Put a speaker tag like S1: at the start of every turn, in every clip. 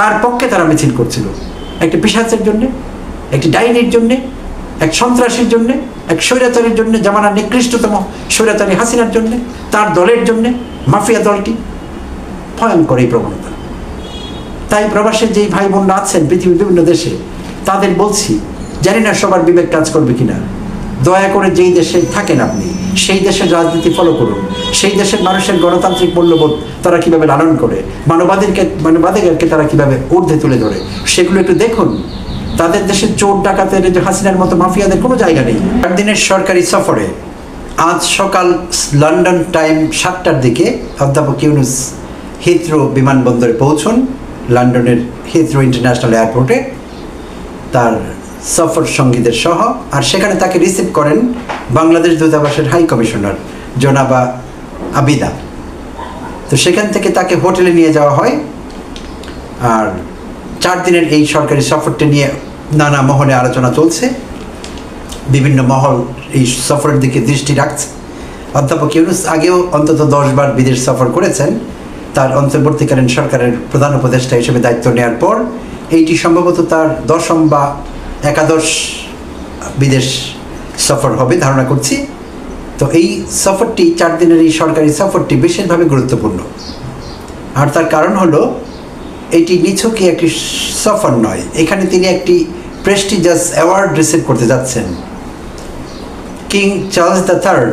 S1: কার পক্ষে তারা মিছিল করছিল? একটি পিশাচের জন্যে, একটি ডাইনির জন্যে, এক সন্ত্রাসীর জন্যে, এক স্বৈরাচারীর জন্যে, জামানার নিকৃষ্টতম স্বৈরাচারী হাসিনার জন্যে, তার দলের জন্যে, মাফিয়া দলটি। ভয়ঙ্কর এই প্রবণতা। তাই প্রবাসের যেই ভাই বোনরা আছেন পৃথিবীর বিভিন্ন দেশে, তাদের বলছি, জানি না সবার বিবেক কাজ করবে কিনা, দয়া করে যেই দেশে থাকেন আপনি সেই দেশের রাজনীতি ফলো করুন। সেই দেশের মানুষের গণতান্ত্রিক মূল্যবোধ তারা কিভাবে লালন করে, মানবাধিকারকে তারা কিভাবে ঊর্ধ্বে তুলে ধরে, সেগুলো একটু দেখুন। তাদের দেশে চোর ডাকাতের যে হাসিনার মতো মাফিয়াদের কোনো জায়গা নেই। 8 দিনের সরকারি সফরে আজ সকাল লন্ডন টাইম 7টার দিকে অধ্যাপক ইউনূস হিথ্রো বিমানবন্দরে পৌঁছন, লন্ডনের হিথ্রো ইন্টারন্যাশনাল এয়ারপোর্টে তার সফর সঙ্গীদের সহ। আর সেখানে তাকে রিসিভ করেন বাংলাদেশ দূতাবাসের হাই কমিশনার জনাবা আবিদা। তো সেখান থেকে তাকে হোটেলে নিয়ে যাওয়া হয়। আর 4 দিনের এই সরকারি সফরটি নিয়ে নানা মহলে আলোচনা চলছে, বিভিন্ন মহল এই সফরের দিকে দৃষ্টি রাখছে। অধ্যাপক ইউনূস আগেও অন্তত 10 বার বিদেশ সফর করেছেন। তার অন্তর্বর্তীকালীন সরকারের প্রধান উপদেষ্টা হিসেবে দায়িত্ব নেওয়ার পর এইটি সম্ভবত তার 10ম বা 11শ বিদেশ সফর হবে ধারণা করছি। তো এই সফরটি, 4 দিনের এই সরকারি সফরটি বিশেষভাবে গুরুত্বপূর্ণ। আর তার কারণ হলো, এটি নিছকই একটি সফর নয়, এখানে তিনি একটি প্রেস্টিজিয়াস অ্যাওয়ার্ড রিসিভ করতে যাচ্ছেন। কিং চার্লস III,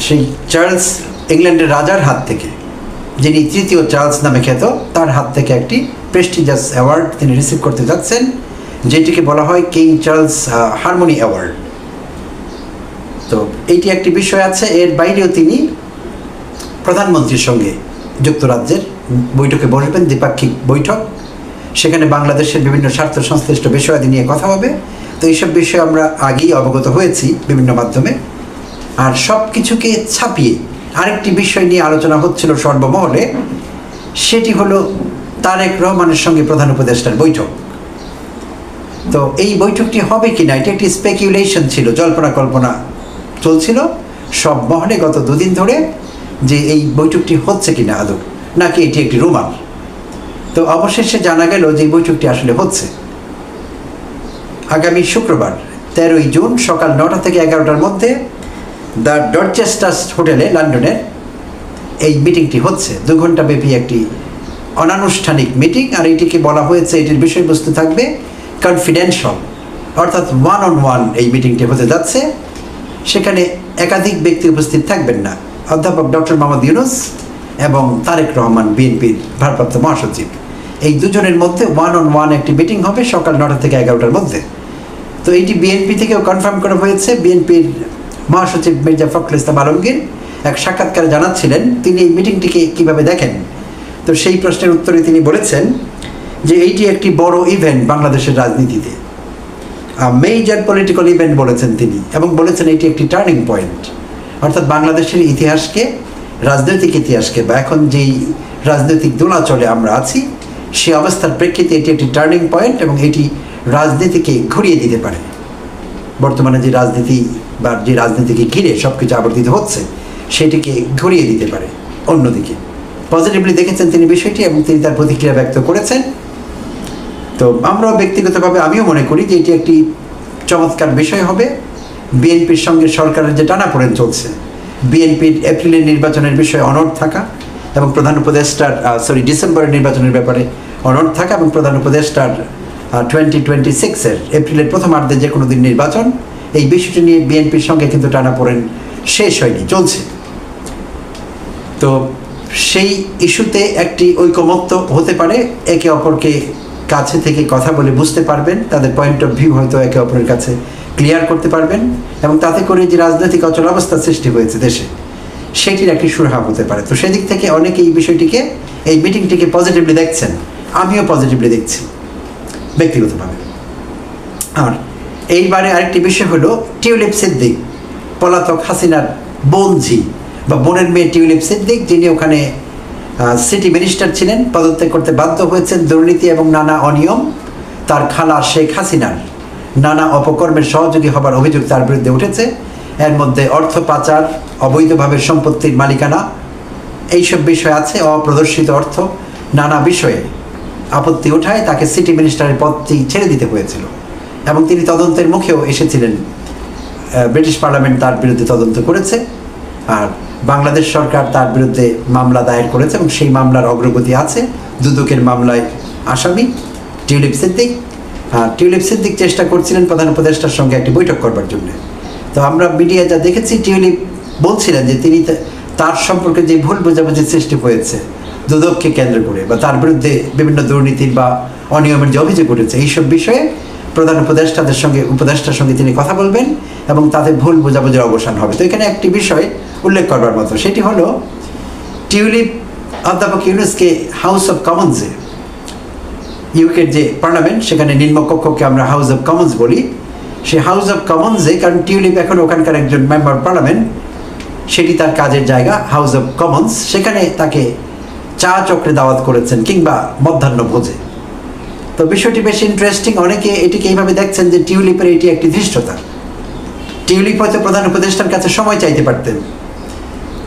S1: সেই চার্লস ইংল্যান্ডের রাজার হাত থেকে, যিনি 3য় চার্লস নামে খ্যাত, তার হাত থেকে একটি প্রেস্টিজিয়াস অ্যাওয়ার্ড তিনি রিসিভ করতে যাচ্ছেন, যেটিকে বলা হয় কিং চার্লস হারমোনি অ্যাওয়ার্ড। তো এইটি একটি বিষয় আছে। এর বাইরেও তিনি প্রধানমন্ত্রীর সঙ্গে যুক্তরাজ্যের বৈঠকে বসবেন, দ্বিপাক্ষিক বৈঠক। সেখানে বাংলাদেশের বিভিন্ন স্বার্থ সংশ্লিষ্ট বিষয়াদি নিয়ে কথা হবে। তো এইসব বিষয়ে আমরা আগেই অবগত হয়েছি বিভিন্ন মাধ্যমে। আর সব কিছুকে ছাপিয়ে আরেকটি বিষয় নিয়ে আলোচনা হচ্ছিল সর্বমহলে, সেটি হলো তারেক রহমানের সঙ্গে প্রধান উপদেষ্টার বৈঠক। তো এই বৈঠকটি হবে কিনা, এটি একটি স্পেকুলেশন ছিল, জল্পনা কল্পনা চলছিল সব মহলে গত 2 দিন ধরে, যে এই বৈঠকটি হচ্ছে কিনা আদৌ, নাকি এটি একটি রুমার। তো অবশেষে জানা গেল যে এই বৈঠকটি আসলে হচ্ছে। আগামী শুক্রবার 13ই জুন সকাল 9টা থেকে 11টার মধ্যে দ্য ডরচেস্টার হোটেলে লন্ডনের এই মিটিংটি হচ্ছে। 2 ঘন্টা ব্যাপী একটি অনানুষ্ঠানিক মিটিং। আর এটিকে বলা হয়েছে, এটির বিষয়বস্তু থাকবে কনফিডেন্সিয়াল, অর্থাৎ 1-on-1 এই মিটিংটি হতে যাচ্ছে। সেখানে একাধিক ব্যক্তি উপস্থিত থাকবেন না। অধ্যাপক ডক্টর মোহাম্মদ ইউনূস এবং তারেক রহমান, বিএনপির ভারপ্রাপ্ত মহাসচিব, এই দুজনের মধ্যে 1-on-1 একটি মিটিং হবে সকাল 9টা থেকে 11টার মধ্যে। তো এইটি বিএনপি থেকেও কনফার্ম করা হয়েছে। বিএনপির মহাসচিব মির্জা ফখরুল ইসলাম আলমগীর এক সাক্ষাৎকারে জানাচ্ছিলেন তিনি এই মিটিংটিকে কীভাবে দেখেন। তো সেই প্রশ্নের উত্তরে তিনি বলেছেন যে এইটি একটি বড় ইভেন্ট বাংলাদেশের রাজনীতিতে, মেজর পলিটিক্যাল ইভেন্ট বলেছেন তিনি, এবং বলেছেন এটি একটি টার্নিং পয়েন্ট। অর্থাৎ বাংলাদেশের ইতিহাসকে, রাজনৈতিক ইতিহাসকে, বা এখন যেই রাজনৈতিক দোলাচলে আমরা আছি সে অবস্থার প্রেক্ষিতে এটি একটি টার্নিং পয়েন্ট, এবং এটি রাজনীতিকে ঘুরিয়ে দিতে পারে। বর্তমানে যে রাজনীতি বা যে রাজনীতিকে ঘিরে সব কিছু আবর্তিত হচ্ছে সেটিকে ঘুরিয়ে দিতে পারে অন্যদিকে। পজিটিভলি দেখেছেন তিনি বিষয়টি, এবং তিনি তার প্রতিক্রিয়া ব্যক্ত করেছেন। তো আমরাও ব্যক্তিগতভাবে আমিও মনে করি যে এটি একটি চমৎকার বিষয় হবে। বিএনপির সঙ্গে সরকারের যে টানাপোড়েন চলছে, বিএনপির এপ্রিলের নির্বাচনের বিষয়ে অনড় থাকা এবং প্রধান উপদেষ্টার ডিসেম্বরের নির্বাচনের ব্যাপারে অনড় থাকা, এবং প্রধান উপদেষ্টার 2026-এর এপ্রিলের প্রথমার্ধে যে কোনো দিন নির্বাচন, এই বিষয়টি নিয়ে বিএনপির সঙ্গে কিন্তু টানাপোড়েন শেষ হয়নি, চলছে। তো সেই ইস্যুতে একটি ঐকমত্য হতে পারে, একে অপরকে কাছে থেকে কথা বলে বুঝতে পারবেন, তাদের পয়েন্ট অফ ভিউ হয়তো একে অপরের কাছে ক্লিয়ার করতে পারবেন, এবং তাতে করে যে রাজনৈতিক অচলাবস্থার সৃষ্টি হয়েছে দেশে সেটির একটি সুরাহা হতে পারে। তো সেদিক থেকে অনেকে এই বিষয়টিকে, এই মিটিংটিকে পজিটিভলি দেখছেন, আমিও পজিটিভলি দেখছি ব্যক্তিগতভাবে। আর এইবারে আরেকটি বিষয় হলো টিউলিপ সিদ্দিক, পলাতক হাসিনার বোনঝি বা বোনের মেয়ে টিউলিপ সিদ্দিক, যিনি ওখানে সিটি মিনিস্টার ছিলেন, পদত্যাগ করতে বাধ্য হয়েছেন দুর্নীতি এবং নানা অনিয়ম। তার খালা শেখ হাসিনার নানা অপকর্মের সহযোগী হবার অভিযোগ তার বিরুদ্ধে উঠেছে। এর মধ্যে অর্থ পাচার, অবৈধভাবে সম্পত্তির মালিকানা, এইসব বিষয় আছে, অপ্রদর্শিত অর্থ, নানা বিষয়ে আপত্তি ওঠায় তাকে সিটি মিনিস্টারের পদটি ছেড়ে দিতে হয়েছিল এবং তিনি তদন্তের মুখেও এসেছিলেন। ব্রিটিশ পার্লামেন্ট তার বিরুদ্ধে তদন্ত করেছে, আর বাংলাদেশ সরকার তার বিরুদ্ধে মামলা দায়ের করেছে এবং সেই মামলার অগ্রগতি আছে। দুদকের মামলায় আসামি টিউলিপ সিদ্দিক। টিউলিপ সিদ্দিক চেষ্টা করছিলেন প্রধান উপদেষ্টার সঙ্গে একটি বৈঠক করবার জন্য। তো আমরা মিডিয়া যা দেখেছি, টিউলিপ বলছিলেন যে তিনি তার সম্পর্কে যে ভুল বোঝাবুঝির সৃষ্টি হয়েছে দুদককে কেন্দ্র করে, বা তার বিরুদ্ধে বিভিন্ন দুর্নীতির বা অনিয়মের যে অভিযোগ উঠেছে, এইসব বিষয়ে প্রধান উপদেষ্টার সঙ্গে তিনি কথা বলবেন এবং তাদের ভুল বোঝাবুঝির অবসান হবে। তো এখানে একটি বিষয় উল্লেখ করবার মতো, সেটি হলো টিউলিপ অধ্যাপক ইউনূসকে হাউস অফ কমন্সে, ইউকের যে পার্লামেন্ট, সেখানে নিম্নকক্ষকে আমরা হাউস অফ কমন্স বলি, সেই হাউস অফ কমন্সে, কারণ টিউলিপ এখন ওখানকার একজন মেম্বার পার্লামেন্ট, সেটি তার কাজের জায়গা হাউস অফ কমন্স, সেখানে তাকে চা চক্রে দাওয়াত করেছেন কিংবা মধ্যাহ্ন ভোজে। তো বিষয়টি বেশ ইন্টারেস্টিং। অনেকে এটিকে এইভাবে দেখছেন যে টিউলিপের এটি একটি ধৃষ্টতা। টিউলিপ হয়তো প্রধান উপদেষ্টার কাছে সময় চাইতে পারতেন,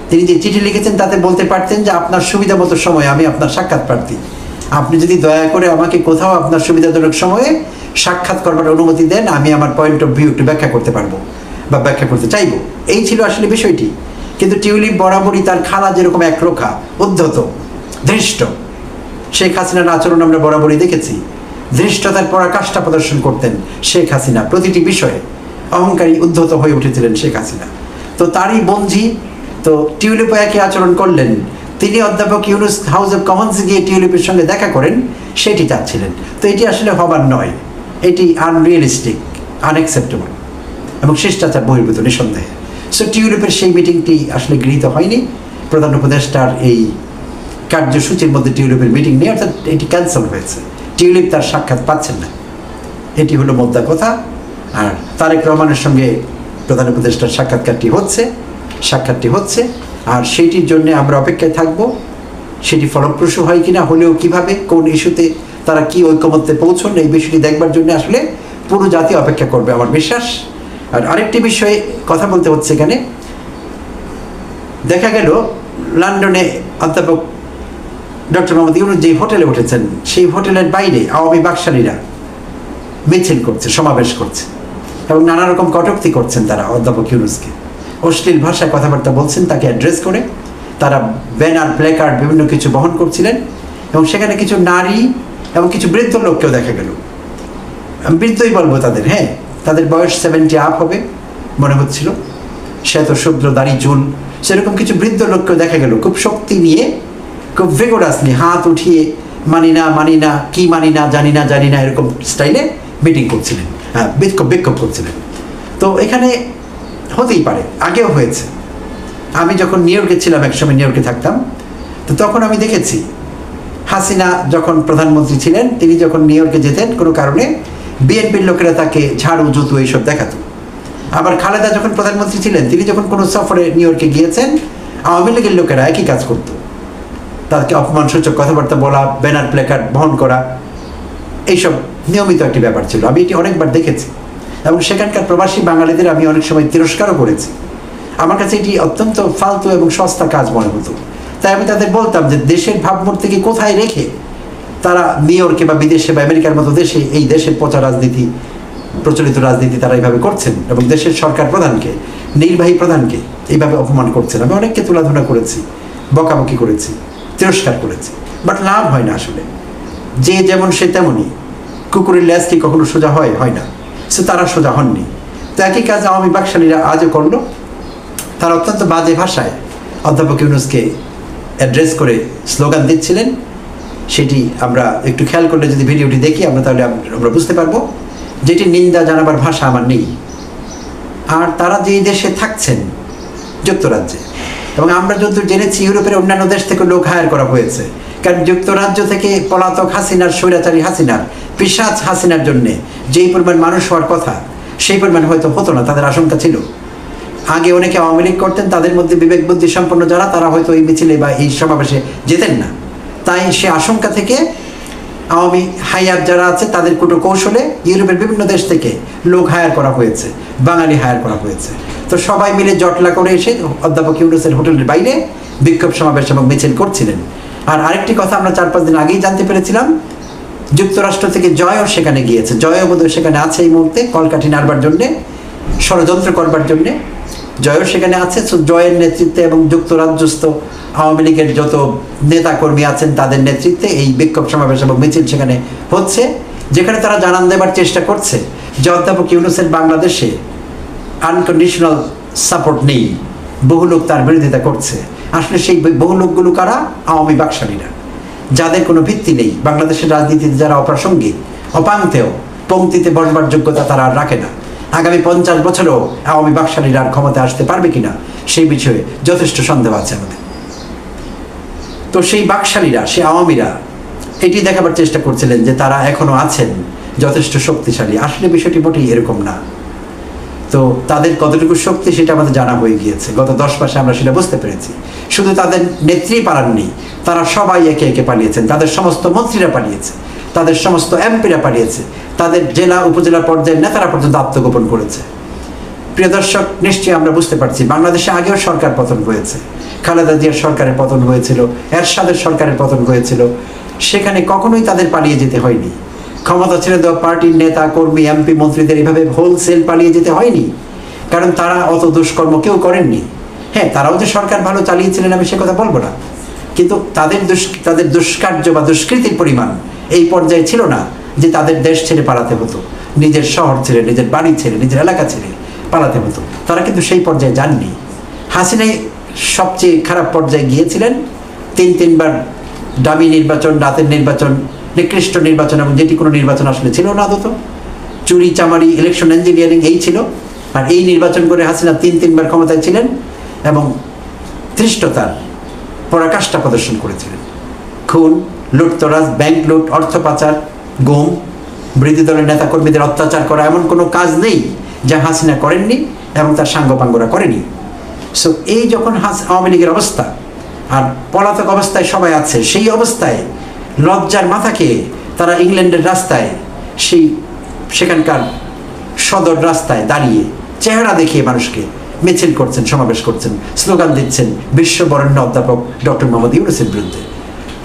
S1: তিনি যে চিঠি লিখেছেন তাতে বলতে পারতেন যে আপনার সুবিধা মতো সময় আমি আপনার সাক্ষাৎ প্রার্থী, আপনি যদি দয়া করে আমাকে কোথাও আপনার সুবিধাজনক সময়ে সাক্ষাৎ করবার অনুমতি দেন, আমি আমার পয়েন্ট অফ ভিউ একটু ব্যাখ্যা করতে পারবো বা ব্যাখ্যা করতে চাইবো। এই ছিল আসলে বিষয়টি। কিন্তু টিউলিপ বরাবরই তার খালা যেরকম একরোখা, উদ্ধত, ধৃষ্ট, শেখ হাসিনার আচরণ আমরা বরাবরই দেখেছি। ধৃষ্টতার পরাকাষ্ঠা প্রদর্শন করতেন শেখ হাসিনা, প্রতিটি বিষয়ে অহংকারী, উদ্ধত হয়ে উঠেছিলেন শেখ হাসিনা। তো তারই বঞ্জি। তো টিউলিপও একই আচরণ করলেন। তিনি অধ্যাপক ইউনূস হাউস অফ কমন্সে গিয়ে টিউলিপের সঙ্গে দেখা করেন, সেটি চাচ্ছিলেন। তো এটি আসলে হবার নয়, এটি আনরিয়েলিস্টিক, আনএক্সেপ্টেবল এবং শিষ্টাচার বহির্ভূত নিঃসন্দেহে। সো টিউলিপের সেই মিটিংটি আসলে গৃহীত হয়নি। প্রধান উপদেষ্টার এই কার্যসূচির মধ্যে টিউলিপের মিটিং নেই, অর্থাৎ এটি ক্যান্সেল হয়েছে। টিউলিপ তার সাক্ষাৎ পাচ্ছেন না, এটি হলো মোদ্দা কথা। আর তারেক রহমানের সঙ্গে প্রধান উপদেষ্টার সাক্ষাৎটি হচ্ছে, আর সেইটির জন্য আমরা অপেক্ষায় থাকব। সেটি ফলপ্রসূ হয় কিনা, হলেও কিভাবে, কোন ইস্যুতে তারা কি ঐকমত্যে পৌঁছন, এই বিষয়টি দেখবার জন্য আসলে পুরো জাতি অপেক্ষা করবে আমার বিশ্বাস। আর আরেকটি বিষয়ে কথা বলতে হচ্ছে এখানে, দেখা গেল লন্ডনে অধ্যাপক ডক্টর মোহাম্মদ ইউনূস যে হোটেলে উঠেছেন, সেই হোটেলের বাইরে আওয়ামী বাকশালীরা মিছিল করছে, সমাবেশ করছে এবং নানা রকম কটূক্তি করছেন তারা অধ্যাপক ইউনূসকে, অশ্লীল ভাষায় কথাবার্তা বলছেন তাকে অ্যাড্রেস করে। তারা ব্যানার, প্ল্যাকার্ড বিভিন্ন কিছু বহন করছিলেন এবং সেখানে কিছু নারী এবং কিছু বৃদ্ধ লোককেও দেখা গেল। বৃদ্ধই বলবো তাদের, হ্যাঁ, তাদের বয়স 70 আপ হবে মনে হচ্ছিল, শ্বেত শুভ্র দাড়ি চুল, সেরকম কিছু বৃদ্ধ লোককেও দেখা গেল খুব শক্তি নিয়ে, খুব ভিগোরাসলি হাত উঠিয়ে মানি না, কি মানি না, জানি না এরকম স্টাইলে মিটিং করছিলেন, হ্যাঁ, বিক্ষোভ করছিলেন। তো এখানে হতেই পারে, আগেও হয়েছে। আমি যখন নিউ ইয়র্কে ছিলাম, একসময় নিউ ইয়র্কে থাকতাম, তো তখন আমি দেখেছি হাসিনা যখন প্রধানমন্ত্রী ছিলেন, তিনি যখন নিউ ইয়র্কে যেতেন কোনো কারণে, বিএনপির লোকেরা তাকে ঝাড়ু, জুতো এইসব দেখাতো। আবার খালেদা যখন প্রধানমন্ত্রী ছিলেন, তিনি যখন কোনো সফরে নিউ ইয়র্কে গিয়েছেন, আওয়ামী লীগের লোকেরা একই কাজ করতো, তাদেরকে অপমানসূচক কথাবার্তা বলা, ব্যানার প্ল্যাকার্ড বহন করা, এইসব নিয়মিত একটি ব্যাপার ছিল। আমি এটি অনেকবার দেখেছি এবং সেখানকার প্রবাসী বাঙালিদের আমি অনেক সময় তিরস্কারও করেছি। আমার কাছে এটি অত্যন্ত ফালতু এবং সস্তা কাজ মনে হতো। তাই আমি তাদের বলতাম যে দেশের ভাবমূর্তিকে কোথায় রেখে তারা নিউ ইয়র্কে বা বিদেশে বা আমেরিকার মতো দেশে এই দেশের প্রচলিত রাজনীতি তারা এইভাবে করছেন এবং দেশের সরকার প্রধানকে, নির্বাহী প্রধানকে এইভাবে অপমান করছেন। আমি অনেককে তুলাধনা করেছি, বকাবকি করেছি, তিরস্কার করেছি, বাট লাভ হয় না। আসলে যে যেমন সে তেমনই, কুকুরের ল্যাজ কি কখনো সোজা হয় না। সে তারা সোজা হননি। তো একই কাজ আওয়ামী বাকশালীরা আজও করলো। তারা অত্যন্ত বাজে ভাষায় অধ্যাপক ইউনূসকে অ্যাড্রেস করে স্লোগান দিচ্ছিলেন। সেটি আমরা একটু খেয়াল করলে, যদি ভিডিওটি দেখি তাহলে আমরা বুঝতে পারবো যেটি নিন্দা জানাবার ভাষা আমার নেই। আর তারা যেই দেশে থাকছেন, যুক্তরাজ্যে, এবং আমরা যতদূর জেনেছি ইউরোপের অন্যান্য দেশ থেকে লোক হায়ার করা হয়েছে, কারণ যুক্তরাজ্য থেকে পলাতক হাসিনার, স্বৈরাচারী হাসিনার, পিশাচ হাসিনার জন্যে যেই পরিমাণ মানুষ হওয়ার কথা, সেই পরিমাণ হয়তো হতো না, তাদের আশঙ্কা ছিল। আগে অনেকে আওয়ামী লীগ করতেন, তাদের মধ্যে বিবেক বুদ্ধি সম্পন্ন যারা, তারা হয়তো এই মিছিলে বা এই সমাবেশে যেতেন না। তাই সে আশঙ্কা থেকে আওয়ামী হায়ার যারা আছে তাদের কুটো কৌশলে ইউরোপের বিভিন্ন দেশ থেকে লোক হায়ার করা হয়েছে, বাঙালি হায়ার করা হয়েছে। তো সবাই মিলে জটলা করে এসে অধ্যাপক ইউনূসের হোটেলের বাইরে বিক্ষোভ সমাবেশ এবং মিছিল করছিলেন। আর আরেকটি কথা আমরা 4-5 দিন আগেই জানতে পেরেছিলাম, যুক্তরাষ্ট্র থেকে জয়ও সেখানে গিয়েছে। জয়ও বোধহয় সেখানে আছে এই মুহূর্তে, কলকাঠি নাড়বার জন্যে, ষড়যন্ত্র করবার জন্যে জয়ও সেখানে আছে। জয়ের নেতৃত্বে এবং যুক্তরাজ্যস্থ আওয়ামী লীগের যত নেতাকর্মী আছেন তাদের নেতৃত্বে এই বিক্ষোভ সমাবেশ এবং মিছিল সেখানে হচ্ছে, যেখানে তারা জানান দেবার চেষ্টা করছে যে অধ্যাপক ইউনূসের বাংলাদেশে আনকন্ডিশনাল সাপোর্ট নেই, বহু লোক তার বিরোধিতা করছে। আসলে সেই বহু লোকগুলো কারা? আওয়ামী বাকশালীরা, যাদের কোনো ভিত্তি নেই। বাংলাদেশের রাজনীতিতে যারা অপ্রাসঙ্গিক, অপাঙ্ক্তেয়, পংক্তিতে বসবার যোগ্যতা তারা আর রাখে না। আগামী 50 বছরেও আওয়ামী বাকশালীরা আর ক্ষমতা আসতে পারবে কিনা সেই বিষয়ে যথেষ্ট সন্দেহ আছে আমাদের। তো সেই বাকশালীরা, সেই আওয়ামীরা এটি দেখাবার চেষ্টা করছিলেন যে তারা এখনো আছেন যথেষ্ট শক্তিশালী। আসলে বিষয়টি মোটেই এরকম না। তো তাদের কতটুকু শক্তি সেটা আমাদের জানা হয়ে গিয়েছে। গত 10 মাসে আমরা সেটা বুঝতে পেরেছি। শুধু তাদের নেত্রী পালাননি, তারা সবাই একে একে পালিয়েছেন। তাদের সমস্ত মন্ত্রীরা পালিয়েছে, তাদের সমস্ত এমপিরা পালিয়েছে, তাদের জেলা উপজেলা পর্যায়ের নেতারা পর্যন্ত আত্মগোপন করেছে। প্রিয় দর্শক, নিশ্চয়ই আমরা বুঝতে পারছি বাংলাদেশে আগেও সরকার পতন হয়েছে। খালেদা জিয়ার সরকারের পতন হয়েছিল, এরশাদের সরকারের পতন হয়েছিল। সেখানে কখনোই তাদের পালিয়ে যেতে হয়নি। ক্ষমতা ছেড়ে দেওয়া পার্টির নেতা কর্মী এমপি মন্ত্রীদের এভাবে হোলসেল পালিয়ে যেতে হয়নি, কারণ তারা অত দুষ্কর্ম কেউ করেননি। হ্যাঁ, তারাও যে সরকার ভালো চালিয়েছিলেন আমি সে কথা বলবো না, কিন্তু তাদের দুষ্কার্য বা দুষ্কৃতির পরিমাণ এই পর্যায়ে ছিল না যে তাদের দেশ ছেড়ে পালাতে হতো, নিজের শহর ছেড়ে, নিজের বাড়ি ছেড়ে, নিজের এলাকা ছেড়ে পালাতে হতো। তারা কিন্তু সেই পর্যায়ে যাননি। হাসিনাই সবচেয়ে খারাপ পর্যায়ে গিয়েছিলেন। 3-3বার দামি নির্বাচন, রাতের নির্বাচন, নিকৃষ্ট নির্বাচন, এবং যেটি কোনো নির্বাচন আসলে ছিল না আদত। চুরি চামারি, ইলেকশন ইঞ্জিনিয়ারিং এই ছিল। আর এই নির্বাচন করে হাসিনা 3-3বার ক্ষমতায় ছিলেন এবং ধৃষ্টতার পরাকাষ্ঠা প্রদর্শন করেছিলেন। খুন, লুটতরাজ, ব্যাংক লুট, অর্থ পাচার, গুম, বিরোধী দলের নেতাকর্মীদের অত্যাচার করা, এমন কোনো কাজ নেই যা হাসিনা করেননি এবং তার সাঙ্গপাঙ্গরা করেনি। সো এই যখন আওয়ামী লীগের অবস্থা, আর পলাতক অবস্থায় সবাই আছে, সেই অবস্থায় লজ্জার মাথাকে তারা ইংল্যান্ডের রাস্তায়, সেখানকার সদর রাস্তায় দাঁড়িয়ে চেহারা দেখিয়ে মানুষকে মিছিল করছেন, সমাবেশ করছেন, স্লোগান দিচ্ছেন বিশ্ববরেণ্য অধ্যাপক ডক্টর মোহাম্মদ ইউনূসের বিরুদ্ধে।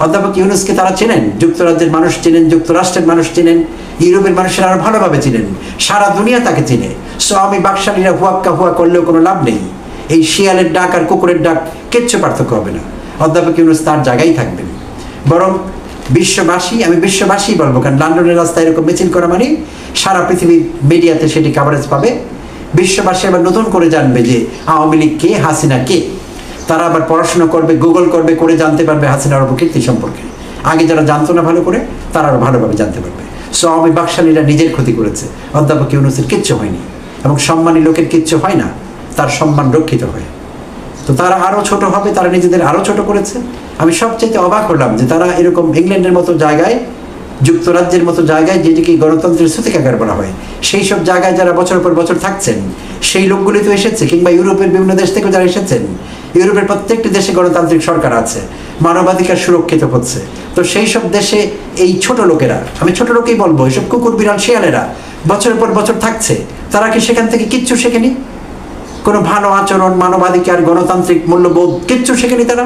S1: অধ্যাপক ইউনূসকে তারা চেনেন, যুক্তরাজ্যের মানুষ চেনেন, যুক্তরাষ্ট্রের মানুষ চেনেন, ইউরোপের মানুষেরা আরো ভালোভাবে চেনেন, সারা দুনিয়া তাকে চেনে। সো আমি বাকশালীরা হুয়াক্কা হুয়া করলেও কোনো লাভ নেই। এই শিয়ালের ডাক আর কুকুরের ডাক কিচ্ছু পার্থক্য হবে না। অধ্যাপক ইউনূস তার জায়গায় থাকবেন। বরং বিশ্ববাসী, আমি বিশ্ববাসী বলবো, কারণ লন্ডনের রাস্তায় এরকম মিছিল করা মানে সারা পৃথিবীর মিডিয়াতে সেটি কাভারেজ পাবে। বিশ্ববাসী আবার নতুন করে জানবে যে আওয়ামী লীগ কে, হাসিনা কে। তারা আবার পড়াশোনা করবে, গুগল করবে, করে জানতে পারবে হাসিনার অপকীর্তি সম্পর্কে। আগে যারা জানতো না ভালো করে, তারা আরো ভালোভাবে জানতে পারবে। সো আওয়ামী বাকশালীরা নিজের ক্ষতি করেছে, অধ্যাপক ইউনূসের কিচ্ছু হয়নি। এবং সম্মানী লোকের কিচ্ছু হয় না, তার সম্মান রক্ষিত হয়। তো তারা আরো ছোট হবে, তারা নিজেদের আরো ছোট করেছে। আমি সবচেয়ে অবাক হলাম যে তারা এরকম ইংল্যান্ডের মতো জায়গায়, যুক্তরাজ্যের মতো জায়গায়, যেটিকে গণতন্ত্রের সূতিকাগার বলা হয়, সেই সব জায়গায় যারা বছরের পর বছর থাকছেন, সেই লোকগুলি তো এসেছে, কিংবা ইউরোপের বিভিন্ন দেশ থেকে যারা এসেছেন, ইউরোপের প্রত্যেকটি দেশে গণতান্ত্রিক সরকার আছে, মানবাধিকার সুরক্ষিত হচ্ছে। তো সেই সব দেশে এই ছোট লোকেরা, আমি ছোট লোকেই বলবো, এইসব কুকুর বিড়াল শিয়ালেরা বছরের পর বছর থাকছে, তারা কি সেখান থেকে কিচ্ছু শেখেনি? কোনো ভালো আচরণ, মানবাধিকার, গণতান্ত্রিক মূল্যবোধ কিচ্ছু শেখেনি তারা?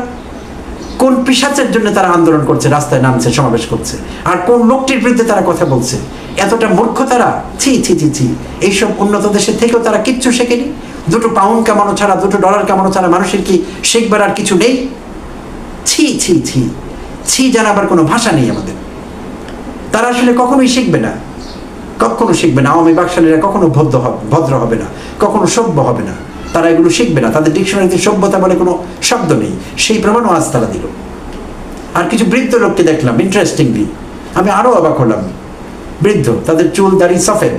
S1: কোন পিশাচের জন্য তারা আন্দোলন করছে, রাস্তায় নামছে, সমাবেশ করছে, আর কোন লোকটির বিরুদ্ধে তারা কথা বলছে? এতটা মূর্খ তারা! ছি ছি ছি ছি! এইসব উন্নত দেশের থেকেও তারা কিচ্ছু শেখেনি। 2 পাউন্ড কামানো ছাড়া, 2 ডলার কামানো ছাড়া মানুষের কি শিখবার আর কিছু নেই? ছি ছি ছি ছি! জানাবার কোনো ভাষা নেই আমাদের। তারা আসলে কখনোই শিখবে না, কখনো শিখবে না। আওয়ামী বাকশালীরা কখনো ভদ্র হবে না, কখনো সভ্য হবে না। তারা এগুলো শিখবে না। তাদের ডিকশনারিতে সভ্যতা বলে কোনো শব্দ নেই, সেই প্রমাণও আজ তারা দিল। আর কিছু বৃদ্ধ লোককে দেখলাম, ইন্টারেস্টিংলি আমি আরো অবাক হলাম। বৃদ্ধ, তাদের চুল দাড়ি সফেদ,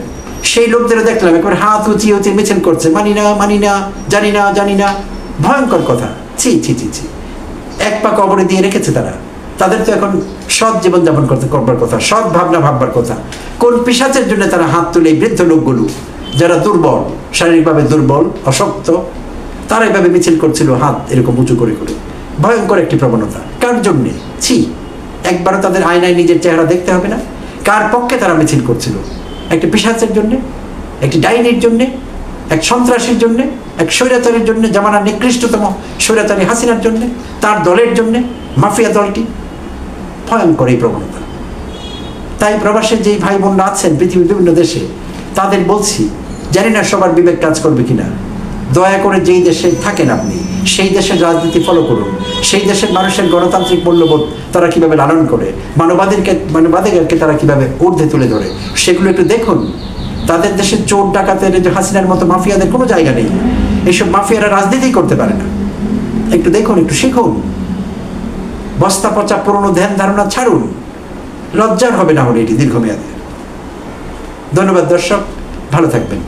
S1: সেই লোকদেরও দেখলাম একবার হাত উঁচিয়ে উঁচিয়ে মিছিল করছে, মানি না, মানি না, জানি না, জানি না। ভয়ঙ্কর কথা! ছি ছি ছি ছি! এক পা কবরে দিয়ে রেখেছে তারা। তাদের তো এখন সৎ জীবনযাপন করবার কথা, সৎ ভাবনা ভাববার কথা। কোন পিশাচের জন্য তারা হাত তুলে? বৃদ্ধ লোকগুলো যারা দুর্বল, শারীরিকভাবে দুর্বল, অশক্ত, তারা এইভাবে মিছিল করছিল হাত এরকম উঁচু করে করে। ভয়ঙ্কর একটি প্রবণতা। কার জন্যে? ছি! একবারও তাদের আয়নায় নিজের চেহারা দেখতে হবে না? কার পক্ষে তারা মিছিল করছিল? একটি পিশাচের জন্যে, একটি ডাইনির জন্যে, এক সন্ত্রাসীর জন্যে, এক স্বৈরাচারীর জন্যে, জামানার নিকৃষ্টতম স্বৈরাচারী হাসিনার জন্যে, তার দলের জন্যে, মাফিয়া দলটি। ভয়ঙ্কর এই প্রবণতা। তাই প্রবাসে যেই ভাই বোনরা আছেন পৃথিবীর বিভিন্ন দেশে, তাদের বলছি, জানি না সবার বিবেক কাজ করবে কিনা, দয়া করে যেই দেশে থাকেন আপনি সেই দেশের রাজনীতি ফলো করুন, সেই দেশের মানুষের গণতান্ত্রিক মূল্যবোধ তারা কিভাবে লালন করে, মানবাধিকারকে তারা কিভাবে ঊর্ধ্বে তুলে ধরে, সেগুলো একটু দেখুন। তাদের দেশের চোর ডাকাতের যে হাসিনার মতো মাফিয়াদের কোনো জায়গা নেই, এইসব মাফিয়ারা রাজনীতি করতে পারে না। একটু দেখুন, একটু শিখুন, বস্তা পচা পুরনো ধ্যান ধারণা ছাড়ুন, লজ্জার হবে না হলে এটি দীর্ঘমেয়াদে। ধন্যবাদ দর্শক, ভালো থাকবেন।